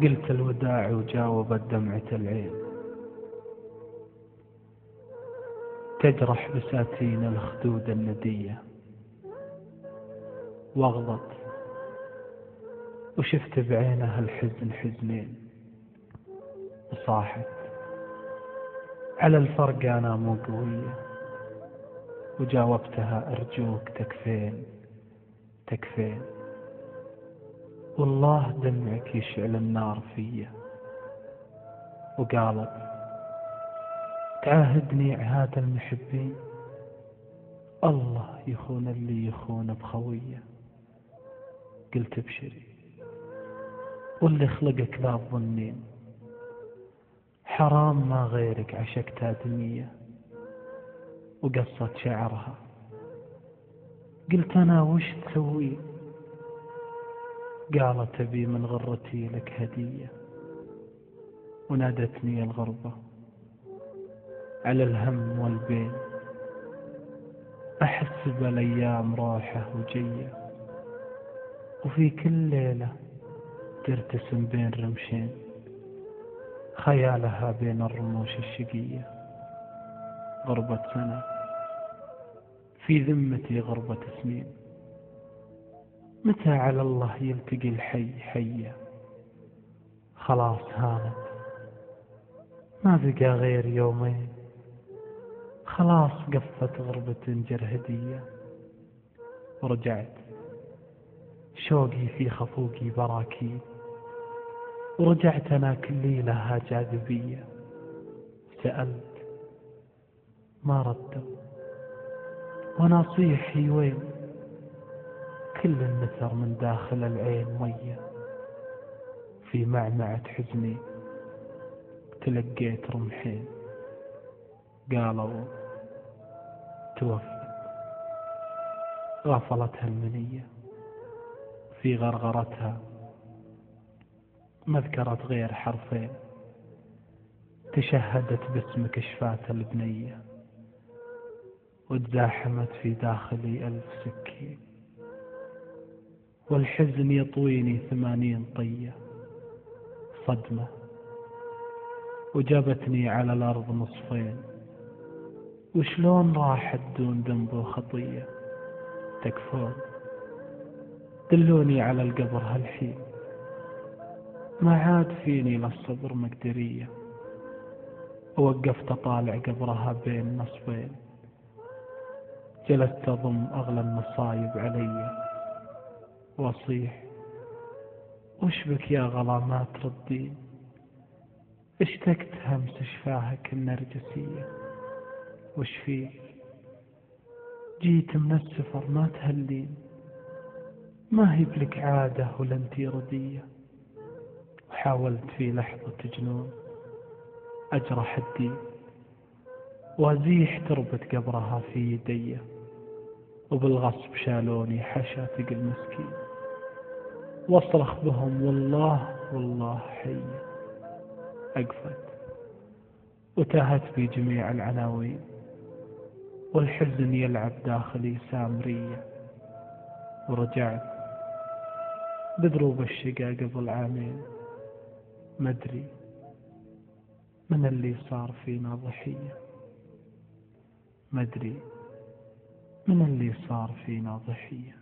قلت الوداع وجاوبت دمعة العين، تجرح بساتين الخدود الندية، واغلط وشفت بعينها الحزن حزنين، وصاحت على الفرق أنا مو قوية، وجاوبتها أرجوك تكفين تكفين، والله دمعك يشعل النار فيا. وقالت تعاهدني عهاد المحبين، الله يخون اللي يخون بخوية. قلت ابشري واللي خلقك لا تظنين، حرام ما غيرك عشقت آدمية. وقصت شعرها قلت أنا وش تسوي؟ قالت أبي من غرتي لك هدية. ونادتني الغربة على الهم والبين، أحس بالأيام راحة وجية، وفي كل ليلة ترتسم بين رمشين، خيالها بين الرموش الشقية. غربة سنة في ذمتي غربة سنين، متى على الله يلتقي الحي حية؟ خلاص هانت ما بقى غير يومين، خلاص قفت غربة جرهدية. ورجعت شوقي في خفوقي براكين، ورجعت أنا كلي لها جاذبية. سألت ما ردوا، وناصيحي وين؟ كل النثر من داخل العين مية. في معمعة حزني تلقيت رمحين، قالوا توفت. غفلتها المنية في غرغرتها، ما ذكرت غير حرفين، تشهدت باسمك شفاة البنية. وتزاحمت في داخلي 1000 سكين، والحزن يطويني 80 طية. صدمة وجابتني على الأرض نصفين، وشلون راحت دون ذنب وخطية؟ تكفون دلوني على القبر هالحين، ما عاد فيني للصبر مقدرية. ووقفت أطالع قبرها بين نصبين، جلست أضم أغلى النصايب علي، وأصيح وش بك يا غلا ما تردين؟ اشتقت همس شفاهك النرجسية. وش فيك جيت من السفر ما تهلين؟ ما هي بلك عادة ولا انتي ردية؟ وحاولت في لحظة جنون أجرح الدين، وأزيح تربة قبرها في يدي، وبالغصب شالوني حشا ثقل مسكين. واصرخ بهم والله والله حية. أقفت وتاهت في جميع العناوين، والحزن يلعب داخلي سامرية. ورجعت بدروب الشقا قبل عامين، مدري من اللي صار فينا ضحية، مدري من اللي صار فينا ضحية.